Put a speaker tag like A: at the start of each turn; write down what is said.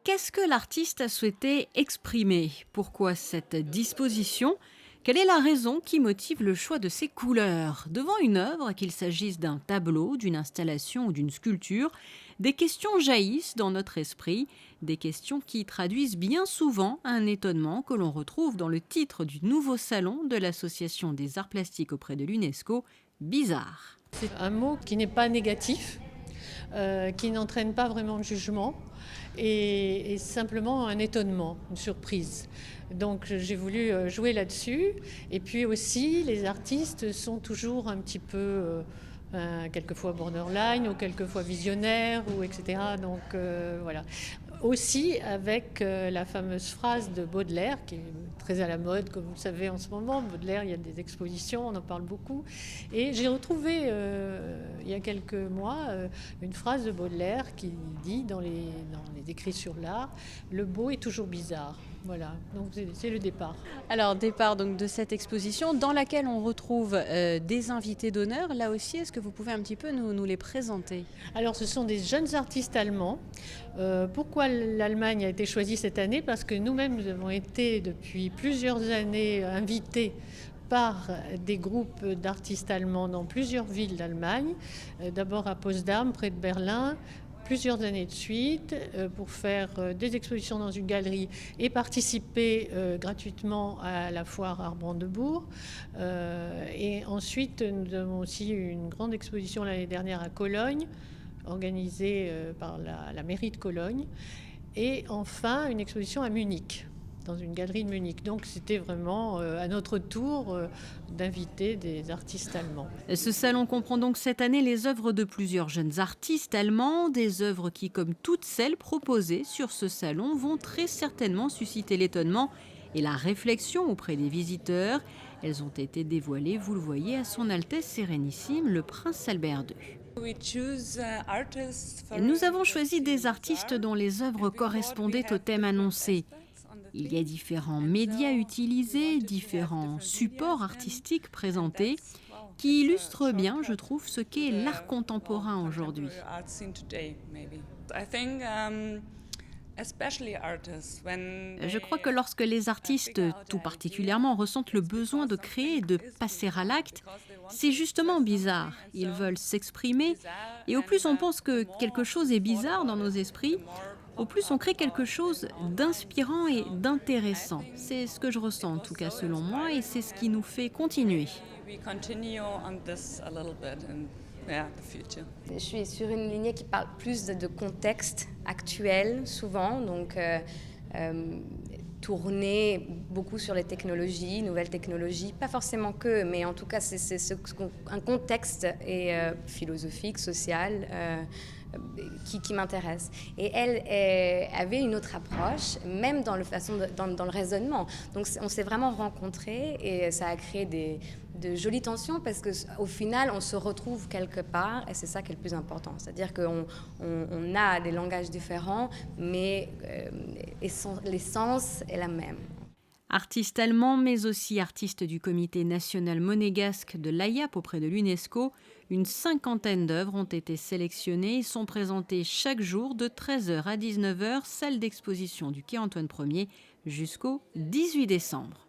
A: Qu'est-ce que l'artiste a souhaité exprimer? Pourquoi cette disposition? Quelle est la raison qui motive le choix de ces couleurs? Devant une œuvre, qu'il s'agisse d'un tableau, d'une installation ou d'une sculpture, des questions jaillissent dans notre esprit, des questions qui traduisent bien souvent un étonnement que l'on retrouve dans le titre du nouveau salon de l'Association des arts plastiques auprès de l'UNESCO, Bizarre.
B: C'est un mot qui n'est pas négatif, qui n'entraîne pas vraiment de jugement et simplement un étonnement, une surprise. Donc j'ai voulu jouer là-dessus. Et puis aussi, les artistes sont toujours un petit peu, quelquefois borderline ou quelquefois visionnaires, ou etc. Donc voilà. Aussi avec la fameuse phrase de Baudelaire, qui est très à la mode, comme vous le savez en ce moment. Baudelaire, il y a des expositions, on en parle beaucoup. Et j'ai retrouvé, il y a quelques mois, une phrase de Baudelaire qui dit dans les écrits sur l'art, le beau est toujours bizarre. Voilà, donc c'est le départ.
A: Alors, départ donc de cette exposition dans laquelle on retrouve des invités d'honneur. Là aussi, est-ce que vous pouvez un petit peu nous les présenter?
B: Alors, ce sont des jeunes artistes allemands. Pourquoi l'Allemagne a été choisie cette année? Parce que nous-mêmes, nous avons été depuis plusieurs années invités par des groupes d'artistes allemands dans plusieurs villes d'Allemagne. D'abord à Potsdam, près de Berlin, plusieurs années de suite, pour faire des expositions dans une galerie et participer gratuitement à la foire Art Brandebourg. Et ensuite, nous avons aussi eu une grande exposition l'année dernière à Cologne, organisée par la mairie de Cologne. Et enfin, une exposition à Munich, dans une galerie de Munich. Donc c'était vraiment à notre tour d'inviter des artistes allemands.
A: Ce salon comprend donc cette année les œuvres de plusieurs jeunes artistes allemands, des œuvres qui, comme toutes celles proposées sur ce salon, vont très certainement susciter l'étonnement et la réflexion auprès des visiteurs. Elles ont été dévoilées, vous le voyez, à son Altesse Sérénissime, le Prince Albert II. Nous avons choisi des artistes dont les œuvres correspondaient au thème annoncé. Il y a différents médias utilisés, différents supports artistiques présentés, qui illustrent bien, je trouve, ce qu'est l'art contemporain aujourd'hui. Je crois que lorsque les artistes, tout particulièrement, ressentent le besoin de créer et de passer à l'acte, c'est justement bizarre. Ils veulent s'exprimer et au plus on pense que quelque chose est bizarre dans nos esprits, au plus on crée quelque chose d'inspirant et d'intéressant. C'est ce que je ressens en tout cas selon moi et c'est ce qui nous fait continuer.
C: Je suis sur une lignée qui parle plus de contexte actuel, souvent, donc tourner beaucoup sur les technologies, nouvelles technologies, pas forcément que, mais en tout cas c'est un contexte philosophique, social, qui m'intéresse. Et elle avait une autre approche, même dans dans le raisonnement. Donc on s'est vraiment rencontrés et ça a créé de jolies tensions parce qu'au final, on se retrouve quelque part et c'est ça qui est le plus important. C'est-à-dire qu'on a des langages différents, mais l'essence est la même.
A: Artiste allemand, mais aussi artiste du comité national monégasque de l'AIAP auprès de l'UNESCO, une cinquantaine d'œuvres ont été sélectionnées et sont présentées chaque jour de 13h à 19h, salle d'exposition du quai Antoine Ier, jusqu'au 18 décembre.